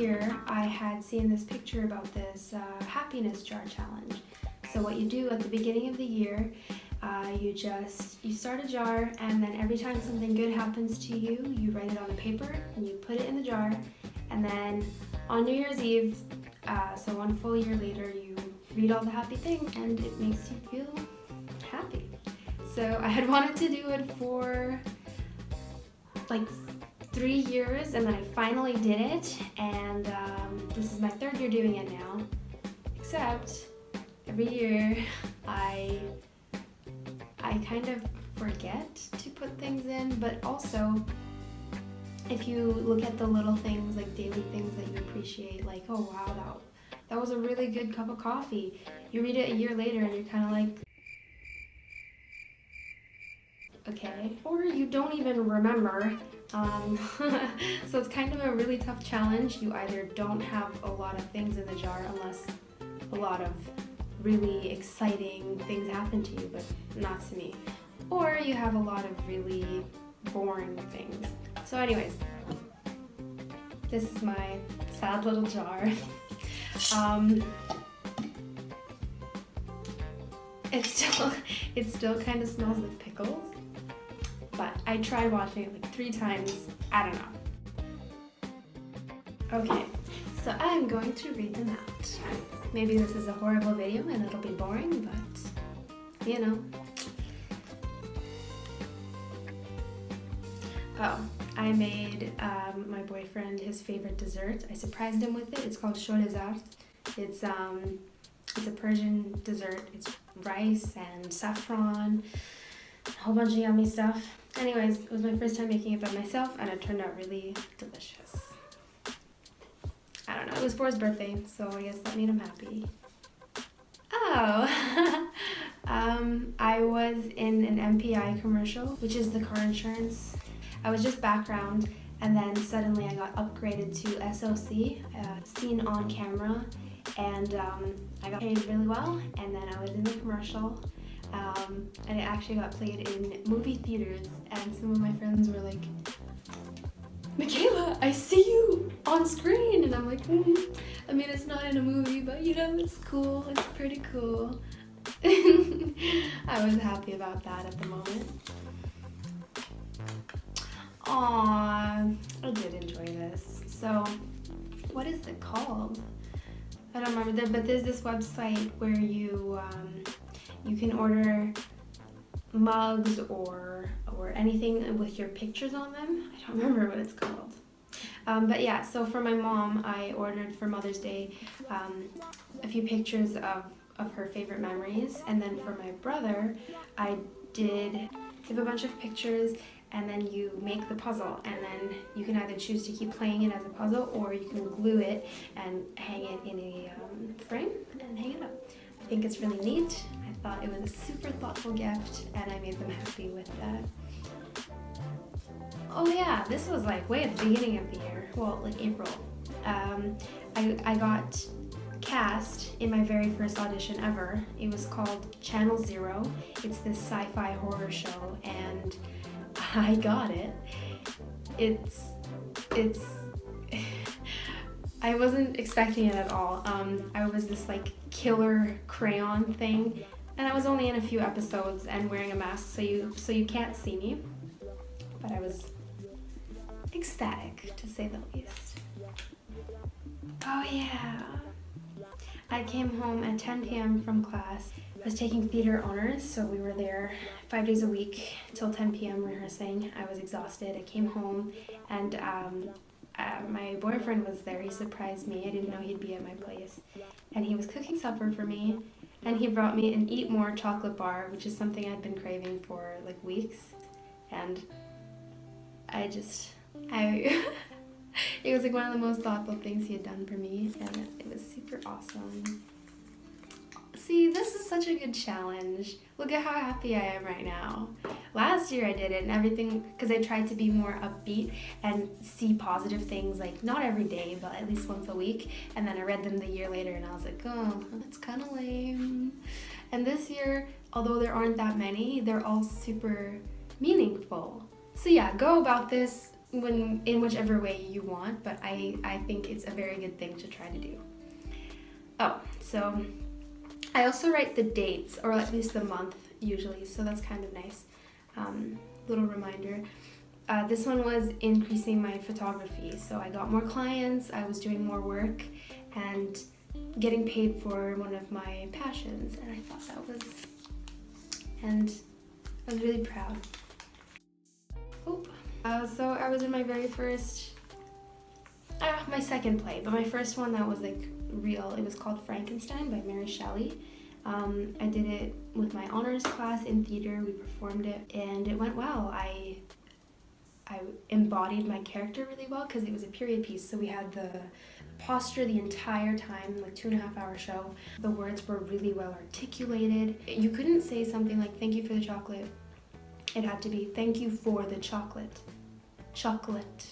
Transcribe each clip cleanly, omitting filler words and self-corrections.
year, I had seen this picture about this happiness jar challenge. So what you do at the beginning of the year, you start a jar, and then every time something good happens to you, you write it on a paper and you put it in the jar, and then on New Year's Eve, so 1 full year later, you read all the happy things and it makes you feel happy. So I had wanted to do it for like 3 years, and then I finally did it, and this is my 3rd year doing it now, except every year I kind of forget to put things in, but also if you look at the little things, like daily things that you appreciate, like, oh wow, that was a really good cup of coffee. You read it a year later and you're kind of like, okay, or you don't even remember. So it's kind of a really tough challenge. You either don't have a lot of things in the jar unless a lot of really exciting things happen to you, but not to me, or you have a lot of really boring things. So anyways, this is my sad little jar. It still kind of smells like pickles, but I tried washing it like 3 times. I don't know. Okay, so I'm going to read them out. Maybe this is a horrible video and it'll be boring, but you know. Oh, I made my boyfriend his favorite dessert. I surprised him with it. It's called choux dessert. It's a Persian dessert. It's rice and saffron, a whole bunch of yummy stuff. Anyways, it was my first time making it by myself, and it turned out really delicious. I don't know, it was for his birthday, so I guess that made him happy. Oh, I was in an MPI commercial, which is the car insurance. I was just background, and then suddenly I got upgraded to SOC, seen on camera, and I got paid really well, and then I was in the commercial, and it actually got played in movie theaters, and some of my friends were like, Michaela, I see you on screen, and I'm like, I mean, it's not in a movie, but you know, it's cool, it's pretty cool. I was happy about that at the moment. Aww, I did enjoy this. So, what is it called? I don't remember, but there's this website where you can order mugs or anything with your pictures on them. I don't remember what it's called. But yeah, so for my mom, I ordered for Mother's Day a few pictures of her favorite memories, and then for my brother, I did give a bunch of pictures, and then you make the puzzle, and then you can either choose to keep playing it as a puzzle, or you can glue it and hang it in a frame and hang it up. I think it's really neat. I thought it was a super thoughtful gift, and I made them happy with that. Oh yeah, this was like way at the beginning of the year, well, like April. I got cast in my very first audition ever. It was called Channel Zero. It's this sci-fi horror show, and I got it. It's I wasn't expecting it at all. I was this like killer crayon thing, and I was only in a few episodes and wearing a mask, so you can't see me. But I was ecstatic, to say the least. Oh yeah. I came home at 10 p.m. from class. I was taking theater honors, so we were there 5 days a week till 10 p.m. rehearsing. I was exhausted. I came home, and my boyfriend was there. He surprised me. I didn't know he'd be at my place. And he was cooking supper for me, and he brought me an Eat More chocolate bar, which is something I'd been craving for like weeks. And it was like one of the most thoughtful things he had done for me, and it was super awesome. See, this is such a good challenge. Look at how happy I am right now. Last year I did it and everything, because I tried to be more upbeat and see positive things, like not every day, but at least once a week. And then I read them the year later and I was like, oh, that's kind of lame. And this year, although there aren't that many, they're all super meaningful. So yeah, go about this in whichever way you want, but I think it's a very good thing to try to do. Oh, so I also write the dates, or at least the month usually, so that's kind of nice. Little reminder. This one was increasing my photography, so I got more clients, I was doing more work, and getting paid for one of my passions, and I thought that was, and I was really proud. Oh, so I was in my very first, my second play, but my first one that was like real, it was called Frankenstein by Mary Shelley. I did it with my honors class in theater, we performed it, and it went well. I embodied my character really well because it was a period piece, so we had the posture the entire time, like 2.5 hour show. The words were really well articulated. You couldn't say something like, thank you for the chocolate. It had to be, thank you for the chocolate. Chocolate.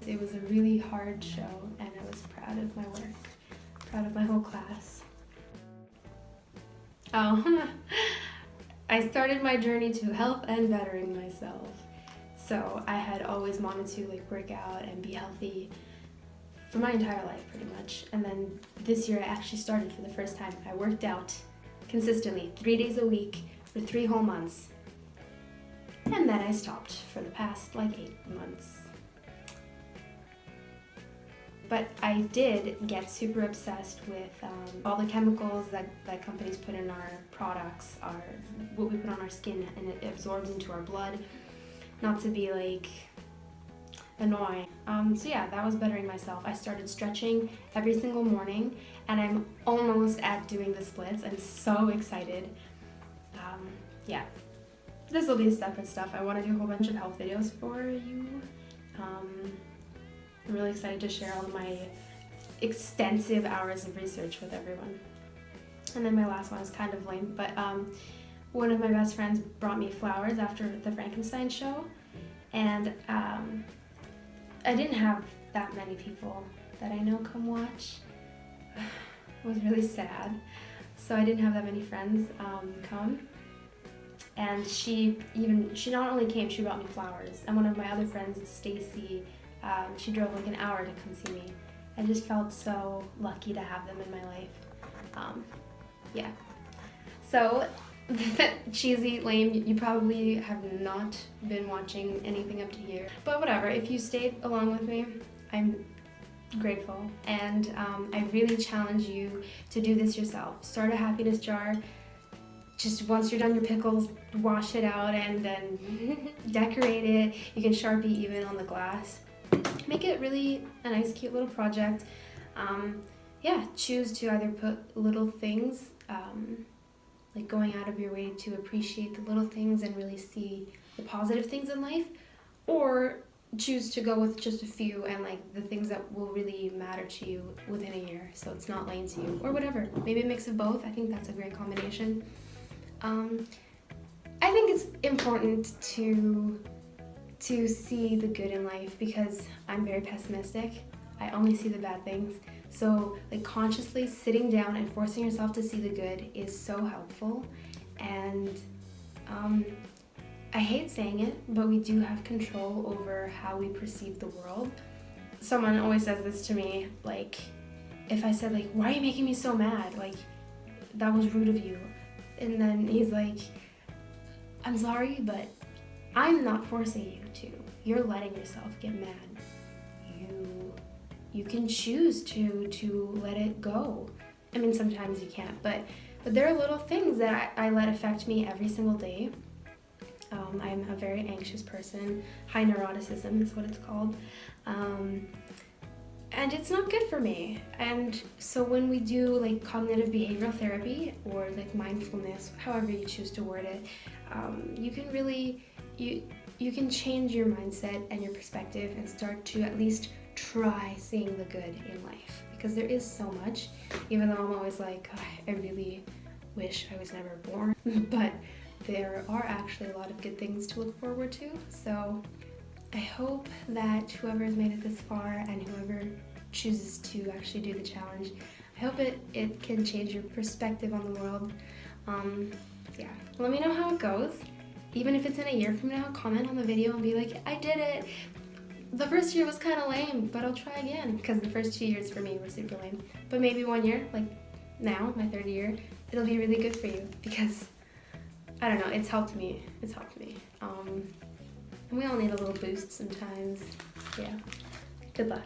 It was a really hard show, and I was proud of my work, proud of my whole class. Oh, I started my journey to health and bettering myself. So I had always wanted to like work out and be healthy for my entire life pretty much. And then this year I actually started for the first time. I worked out consistently 3 days a week for 3 whole months. And then I stopped for the past like 8 months. But I did get super obsessed with all the chemicals that companies put in our products, what we put on our skin, and it absorbs into our blood. Not to be like annoying. So yeah, that was bettering myself. I started stretching every single morning, and I'm almost at doing the splits. I'm so excited. Yeah, this will be separate stuff. I want to do a whole bunch of health videos for you. I'm really excited to share all of my extensive hours of research with everyone. And then my last one is kind of lame, but one of my best friends brought me flowers after the Frankenstein show, and I didn't have that many people that I know come watch. It was really sad, so I didn't have that many friends come. And she not only came, she brought me flowers. And one of my other friends, Stacy, she drove like an hour to come see me. I just felt so lucky to have them in my life. Yeah. So, cheesy, lame, you probably have not been watching anything up to here. But whatever, if you stayed along with me, I'm grateful. And I really challenge you to do this yourself. Start a happiness jar. Just once you're done your pickles, wash it out and then decorate it. You can Sharpie even on the glass. Make it really a nice, cute little project. Yeah, choose to either put little things, like going out of your way to appreciate the little things and really see the positive things in life, or choose to go with just a few and like the things that will really matter to you within a year, so it's not lame to you, or whatever. Maybe a mix of both. I think that's a great combination. I think it's important to see the good in life because I'm very pessimistic. I only see the bad things. So like consciously sitting down and forcing yourself to see the good is so helpful. And I hate saying it, but we do have control over how we perceive the world. Someone always says this to me, like if I said like, why are you making me so mad? Like that was rude of you. And then he's like, I'm sorry, but I'm not forcing you to. You're letting yourself get mad. You can choose to let it go. I mean, sometimes you can't, but there are little things that I let affect me every single day. I'm a very anxious person. High neuroticism is what it's called. And it's not good for me. And so when we do like cognitive behavioral therapy or like mindfulness, however you choose to word it, you can really, you can change your mindset and your perspective and start to at least try seeing the good in life, because there is so much, even though I'm always like, oh, I really wish I was never born, but there are actually a lot of good things to look forward to. So I hope that whoever has made it this far and whoever chooses to actually do the challenge, I hope it can change your perspective on the world. Yeah, let me know how it goes. even if it's in a year from now, comment on the video and be like, I did it. The first year was kind of lame, but I'll try again, because the first 2 years for me were super lame. But maybe 1 year, like now, my 3rd year, it'll be really good for you, because I don't know, it's helped me. It's helped me. And we all need a little boost sometimes. Yeah. Good luck.